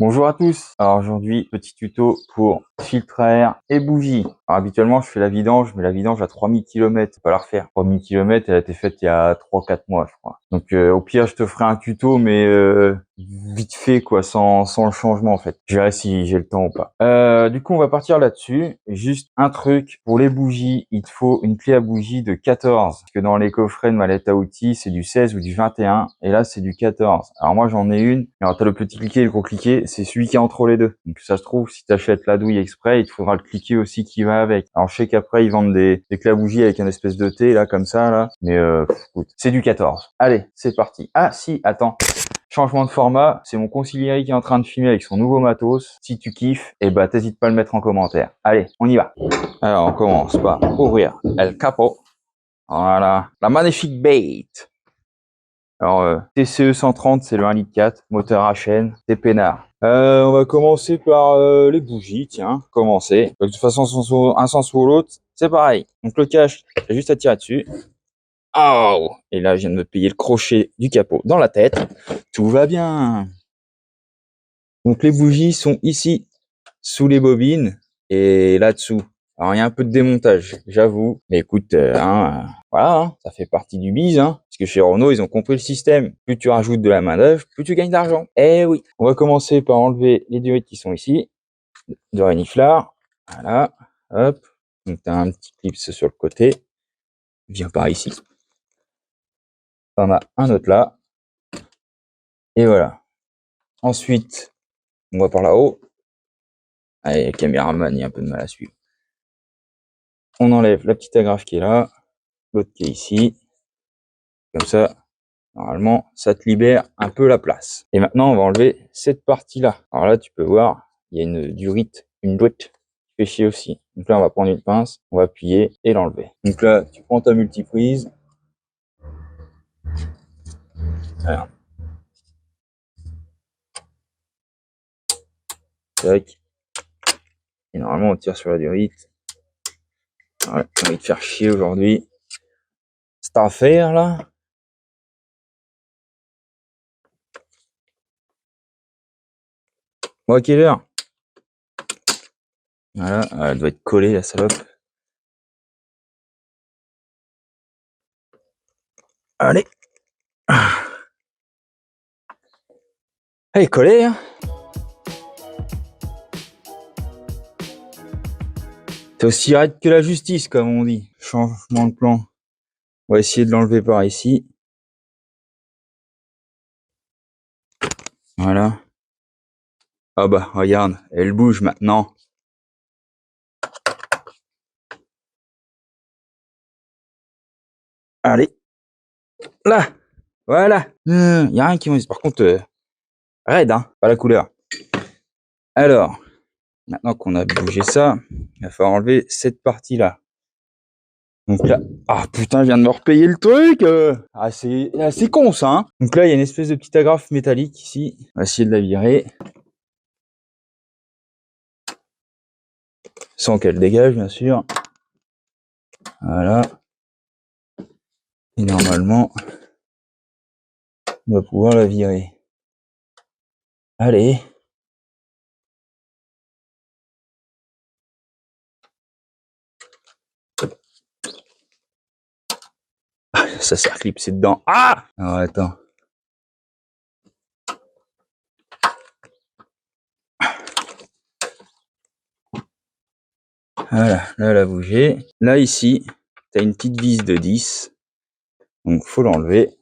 Bonjour à tous. Alors aujourd'hui, petit tuto pour filtre à air et bougie. Alors habituellement, je fais la vidange, mais la vidange à 3000 km, faut pas la refaire. 3000 km, elle a été faite il y a 3-4 mois, je crois. Donc au pire, je te ferai un tuto, mais vite fait, quoi, sans le changement en fait. Je verrai si j'ai le temps ou pas. Du coup, on va partir là-dessus. Juste un truc, pour les bougies, il te faut une clé à bougie de 14. Parce que dans les coffrets de mallette à outils, c'est du 16 ou du 21. Et là, c'est du 14. Alors moi, j'en ai une. Alors t'as le petit cliquet et le gros cliquet, c'est celui qui est entre les deux. Donc ça se trouve, si t'achètes la douille exprès, il te faudra le cliquet aussi qui va avec. Alors je sais qu'après, ils vendent des clés à bougie avec un espèce de T, là, comme ça, là. Mais écoute, c'est du 14. Allez, c'est parti. Ah si, attends. Changement de format, c'est mon consigliere qui est en train de filmer avec son nouveau matos. Si tu kiffes, eh ben t'hésites pas à le mettre en commentaire. Allez, on y va. Alors on commence par ouvrir El Capo. Voilà, la magnifique bait. Alors TCE 130, c'est le 1,4 litre, moteur à chaîne, c'est peinard. On va commencer par les bougies, tiens, commencer. De toute façon, un sens ou l'autre, c'est pareil. Donc le cache, j'ai juste à tirer dessus. Oh! Et là, je viens de me payer le crochet du capot dans la tête. Tout va bien. Donc les bougies sont ici, sous les bobines, et là-dessous. Alors il y a un peu de démontage, j'avoue. Mais écoute, voilà, hein, ça fait partie du bise, hein. Parce que chez Renault, ils ont compris le système. Plus tu rajoutes de la main-d'œuvre, plus tu gagnes d'argent. Eh oui. On va commencer par enlever les durites qui sont ici, de reniflard. Voilà, hop. Donc tu as un petit clip sur le côté. Viens par ici. T'en as un autre là. Et voilà. Ensuite, on va par là-haut. Allez, le caméraman, il y a un peu de mal à suivre. On enlève la petite agrafe qui est là, l'autre qui est ici. Comme ça, normalement, ça te libère un peu la place. Et maintenant, on va enlever cette partie-là. Alors là, tu peux voir, il y a une durite, une brute qui fait chier aussi. Donc là, on va prendre une pince, on va appuyer et l'enlever. Donc là, tu prends ta multiprise. Alors, tac. Et normalement, on tire sur la durite. Voilà, on va te faire chier aujourd'hui. Cette affaire là. Bon, à quelle heure? Voilà, elle doit être collée la salope. Allez. Elle est collée, hein. C'est aussi raide que la justice, comme on dit. Changement de plan. On va essayer de l'enlever par ici. Voilà. Ah bah, regarde, elle bouge maintenant. Allez. Là. Voilà. Y a rien qui me... Par contre, raide, hein. Pas la couleur. Alors, maintenant qu'on a bougé ça, il va falloir enlever cette partie-là. Donc là... Ah putain, je viens de me repayer le truc. Ah, c'est con, ça, hein. Donc là, il y a une espèce de petite agrafe métallique ici. On va essayer de la virer. Sans qu'elle dégage, bien sûr. Voilà. Et normalement, on va pouvoir la virer. Allez. Ça s'est reclipsé dedans. Ah! Alors attends. Voilà, là elle a bougé. Là ici, tu as une petite vis de 10. Donc faut l'enlever.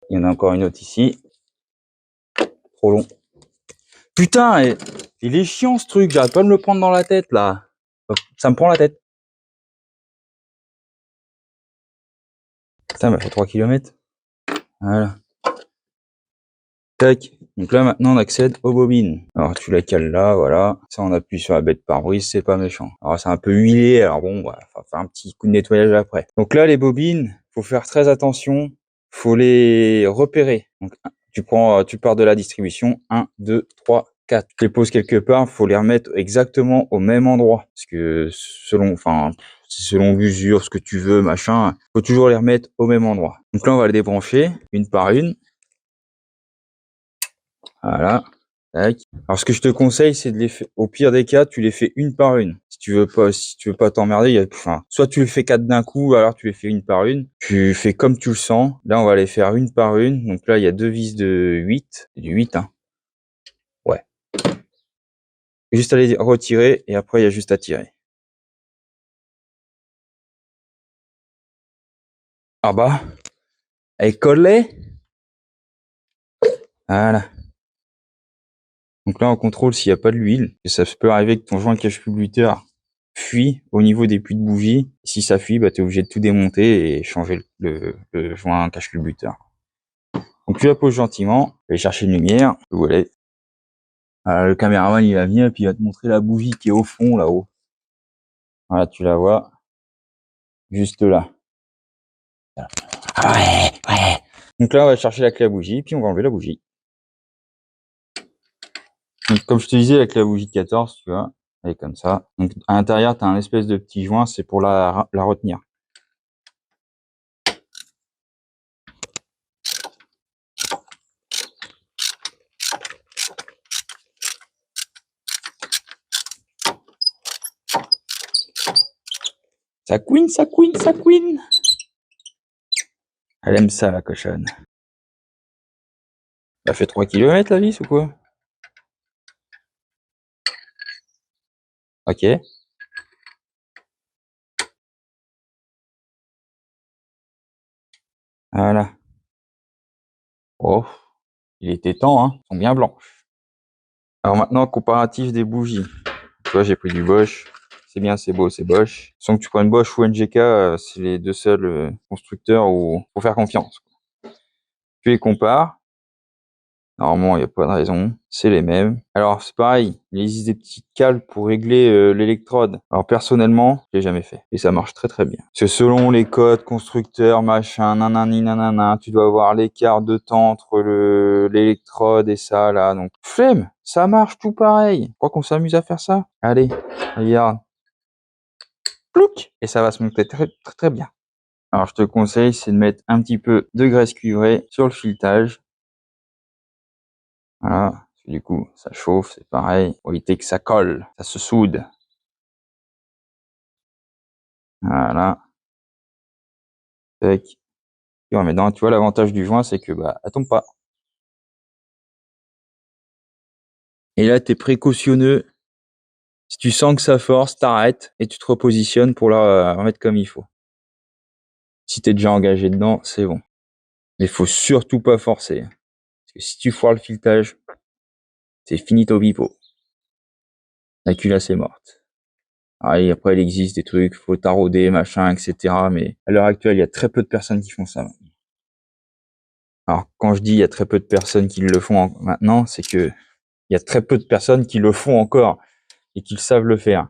Il y en a encore une autre ici. Trop long. Putain, il est chiant ce truc, j'arrête pas de me le prendre dans la tête là. Ça me prend la tête. Putain, m'a fait 3 km. Voilà. Tac. Donc là maintenant on accède aux bobines. Alors tu la cales là, voilà. Ça on appuie sur la bête pare-brise, c'est pas méchant. Alors c'est un peu huilé, alors bon, voilà, faut faire un petit coup de nettoyage après. Donc là les bobines, faut faire très attention, faut les repérer. Donc tu pars de la distribution, 1, 2, 3, 4. Tu les poses quelque part, faut les remettre exactement au même endroit. Parce que selon l'usure, ce que tu veux, machin, faut toujours les remettre au même endroit. Donc là on va les débrancher une par une. Voilà. Tac. Alors, ce que je te conseille, c'est de les faire, au pire des cas, tu les fais une par une. Si tu veux pas t'emmerder, enfin, soit tu les fais 4 d'un coup, alors tu les fais une par une. Tu fais comme tu le sens. Là, on va les faire une par une. Donc là, il y a 2 vis de 8. C'est du 8, hein. Ouais. Juste à les retirer et après, il y a juste à tirer. Ah bah, elle collait. Voilà. Donc là, on contrôle s'il n'y a pas de l'huile. Et ça peut arriver que ton joint cache-culbuteur fuit au niveau des puits de bougie. Si ça fuit, bah, tu es obligé de tout démonter et changer le joint cache-culbuteur. Donc tu la poses gentiment, tu vas aller chercher une lumière, voilà. Le caméraman il va venir et puis il va te montrer la bougie qui est au fond là-haut. Voilà, tu la vois, juste là. Ouais, ouais. Donc là on va chercher la clé à bougie, puis on va enlever la bougie. Donc comme je te disais, la clé à bougie de 14, tu vois, elle est comme ça. Donc à l'intérieur, tu as un espèce de petit joint, c'est pour la retenir. Ça couine, ça couine, ça couine. Elle aime ça, la cochonne. Elle fait 3 km la vis ou quoi? Ok. Voilà. Oh, il était temps, hein. Elles sont bien blanches. Alors maintenant, comparatif des bougies. Tu vois, j'ai pris du Bosch. C'est bien, c'est beau, c'est Bosch. Sans que tu prennes Bosch ou NGK, c'est les deux seuls constructeurs où faut faire confiance. Tu les compares. Normalement, il n'y a pas de raison. C'est les mêmes. Alors, c'est pareil. Il existe des petites cales pour régler l'électrode. Alors, personnellement, je l'ai jamais fait. Et ça marche très très bien. Parce que selon les codes constructeurs, machin, nanani, nanana, tu dois avoir l'écart de temps entre l'électrode et ça, là. Donc, flemme. Ça marche tout pareil. Crois qu'on s'amuse à faire ça? Allez, regarde. Plouc, et ça va se monter très, très, très bien. Alors, je te conseille, c'est de mettre un petit peu de graisse cuivrée sur le filetage. Voilà. Du coup, ça chauffe, c'est pareil. Pour éviter que ça colle, ça se soude. Voilà. Tac. Et on met dedans. Tu vois, l'avantage du joint, c'est que, bah, elle tombe pas. Et là, t'es précautionneux. Si tu sens que ça force, t'arrêtes et tu te repositionnes pour la remettre comme il faut. Si t'es déjà engagé dedans, c'est bon. Mais faut surtout pas forcer. Parce que si tu foires le filetage, c'est finito vivo. La culasse est morte. Ah, et après, il existe des trucs, faut tarauder, machin, etc. Mais à l'heure actuelle, il y a très peu de personnes qui font ça. Alors, quand je dis il y a très peu de personnes qui le font maintenant, c'est que il y a très peu de personnes qui le font encore et qui savent le faire.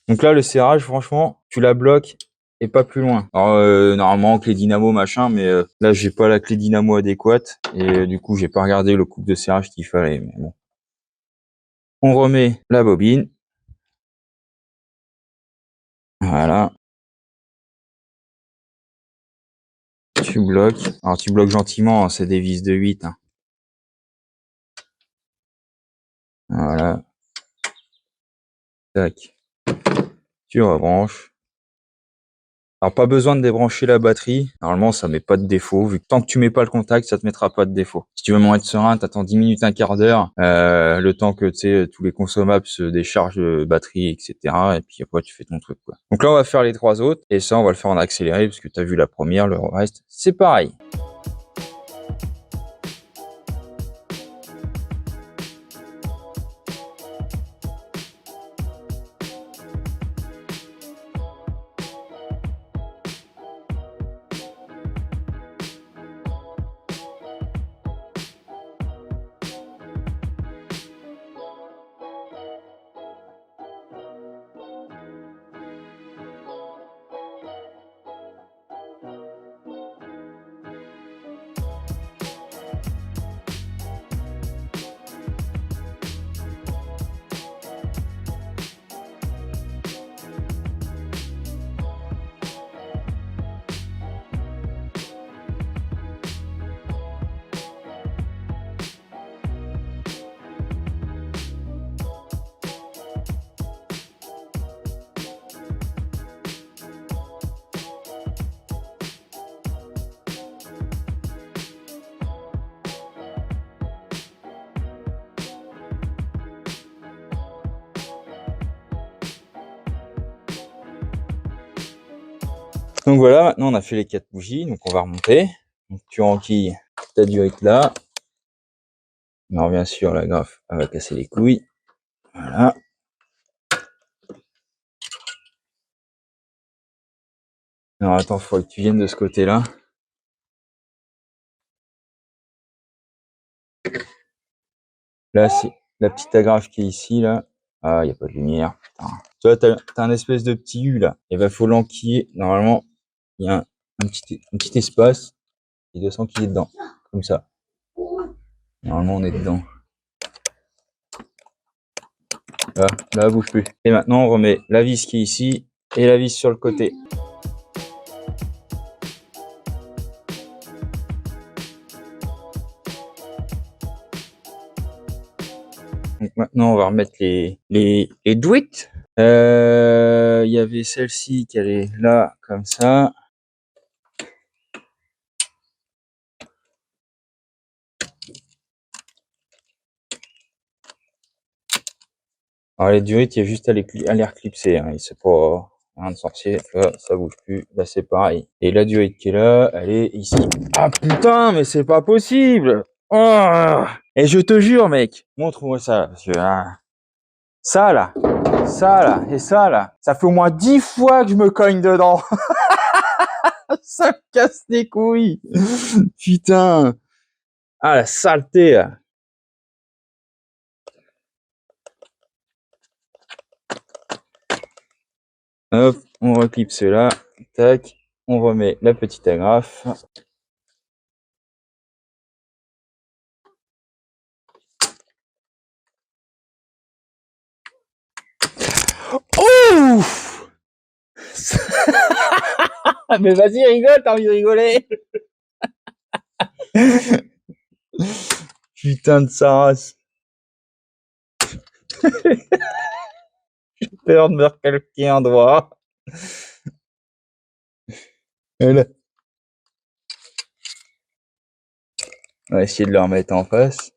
Donc là, le serrage, franchement, tu la bloques et pas plus loin. Alors, normalement, clé dynamo, machin, mais là, j'ai pas la clé dynamo adéquate et du coup, j'ai pas regardé le coupe de serrage qu'il fallait. Mais bon. On remet la bobine. Voilà. Tu bloques. Alors, tu bloques gentiment, hein, c'est des vis de 8. Hein. Voilà. Tac. Tu rebranches. Alors, pas besoin de débrancher la batterie. Normalement, ça met pas de défaut. Vu que tant que tu mets pas le contact, ça te mettra pas de défaut. Si tu veux m'en être serein, t'attends 10 minutes, un quart d'heure, le temps que, tu sais, tous les consommables se déchargent de batterie, etc. Et puis après, tu fais ton truc, quoi. Donc là, on va faire les 3 autres. Et ça, on va le faire en accéléré parce que t'as vu la première, le reste, c'est pareil. Donc voilà, maintenant on a fait les 4 bougies, donc on va remonter. Donc tu enquilles ta durite là. Alors bien sûr, la graffe, elle va casser les couilles. Voilà. Alors attends, il faut que tu viennes de ce côté-là. Là, c'est la petite agrafe qui est ici, là. Ah, il n'y a pas de lumière. Putain. Tu vois, t'as un espèce de petit U, là. Et ben, faut l'enquiller. Normalement, il y a un petit espace. Il doit s'enquiller dedans. Comme ça. Normalement, on est dedans. Là, bouge plus. Et maintenant, on remet la vis qui est ici et la vis sur le côté. Donc maintenant, on va remettre les douites. Il y avait celle-ci qui allait là, comme ça. Alors les durites, il y a juste à les reclipser, hein. C'est pas rien de sorcier. Là, ça bouge plus. Là, c'est pareil. Et la durite qui est là, elle est ici. Ah putain, mais c'est pas possible. Oh. Et je te jure, mec, montre-moi ça. Parce que, ça là, et ça là, ça fait au moins 10 fois que je me cogne dedans. Ça me casse les couilles. Putain. Ah la saleté. Là. Hop, on reclipse là. Tac. On remet la petite agrafe. Ouf. Mais vas-y, rigole, t'as envie de rigoler. Putain de sa race. J'ai peur de me recalquer un doigt. Voilà. On va essayer de le remettre en face.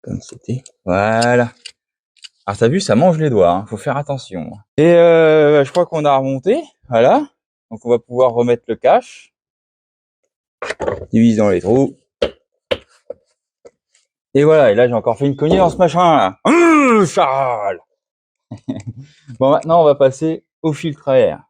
Comme c'était. Voilà. Alors t'as vu, ça mange les doigts, hein. Faut faire attention. Et je crois qu'on a remonté. Voilà. Donc on va pouvoir remettre le cache. Divise dans les trous. Et voilà, et là j'ai encore fait une cognée dans ce machin là. Charles. Bon, maintenant on va passer au filtre à air.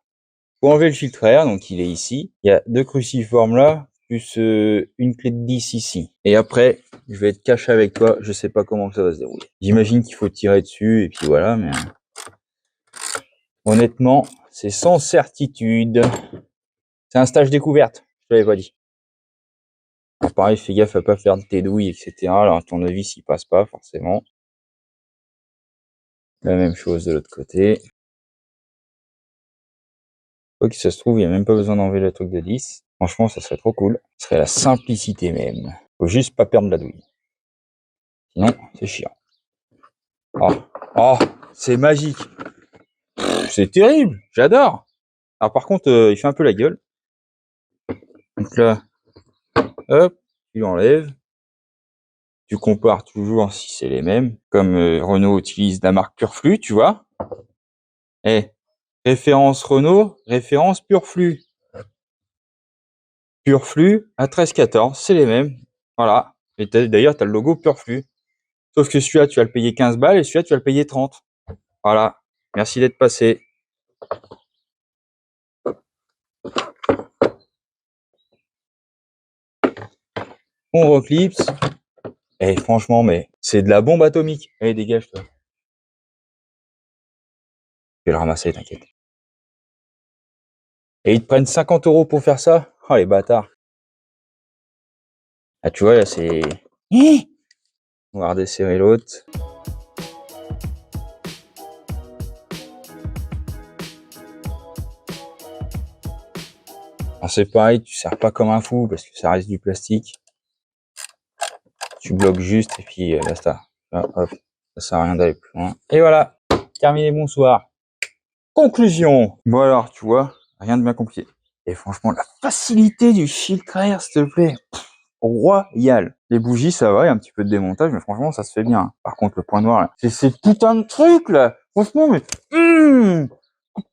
Pour enlever le filtre à air, donc il est ici. Il y a 2 cruciformes là, plus une clé de 10 ici. Et après, je vais être caché avec toi, je sais pas comment ça va se dérouler. J'imagine qu'il faut tirer dessus et puis voilà, mais honnêtement, c'est sans certitude. C'est un stage découverte, je l'avais pas dit. Alors pareil, fais gaffe à pas faire de tes douilles, etc. Alors à ton avis, s'il passe pas, forcément. La même chose de l'autre côté. Quoi que ça se trouve, il n'y a même pas besoin d'enlever le truc de 10. Franchement, ça serait trop cool. Ce serait la simplicité même. Faut juste pas perdre la douille. Sinon, c'est chiant. Oh, c'est magique. C'est terrible. J'adore. Alors par contre, il fait un peu la gueule. Donc là, hop, tu l'enlèves. Tu compares toujours si c'est les mêmes. Comme Renault utilise la marque Pureflux, tu vois. Eh, référence Renault, référence Pureflux. Pureflux à 13-14, c'est les mêmes. Voilà. Et d'ailleurs, tu as le logo Pureflux. Sauf que celui-là, tu vas le payer 15 balles et celui-là, tu vas le payer 30. Voilà. Merci d'être passé. On reclipse. Eh, franchement, mais c'est de la bombe atomique. Allez, dégage-toi. Je vais le ramasser, t'inquiète. Et ils te prennent 50 € pour faire ça? Oh, les bâtards. Ah, tu vois, là, c'est... On va redesserrer l'autre. Alors, c'est pareil, tu serres pas comme un fou parce que ça reste du plastique. Tu bloques juste et puis basta. Hop, ça sert à rien d'aller plus loin. Et voilà, terminé, bonsoir. Conclusion. Bon alors, tu vois, rien de bien compliqué. Et franchement, la facilité du filtre à air, s'il te plaît. Royal. Les bougies, ça va, il y a un petit peu de démontage, mais franchement, ça se fait bien. Par contre, le point noir, là, c'est ces putains de trucs, là. Franchement, mais...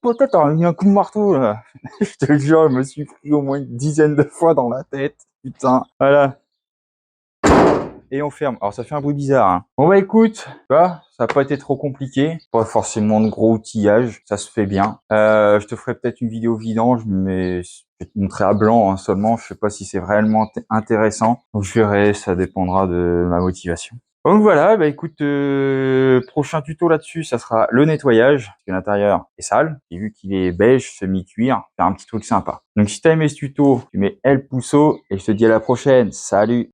peut-être un coup de marteau là. Je te le jure, je me suis pris au moins une dizaine de fois dans la tête. Putain, voilà. Et on ferme. Alors ça fait un bruit bizarre. Hein. Bon bah écoute, tu vois, ça n'a pas été trop compliqué. Pas forcément de gros outillage, ça se fait bien. Je te ferai peut-être une vidéo vidange, mais je vais te montrer à blanc hein, seulement. Je sais pas si c'est réellement intéressant. Donc je verrai, ça dépendra de ma motivation. Donc voilà, bah écoute, prochain tuto là-dessus, ça sera le nettoyage, parce que l'intérieur est sale, et vu qu'il est beige, semi-cuir, faire un petit truc sympa. Donc si t'as aimé ce tuto, tu mets L pouceau, et je te dis à la prochaine, salut!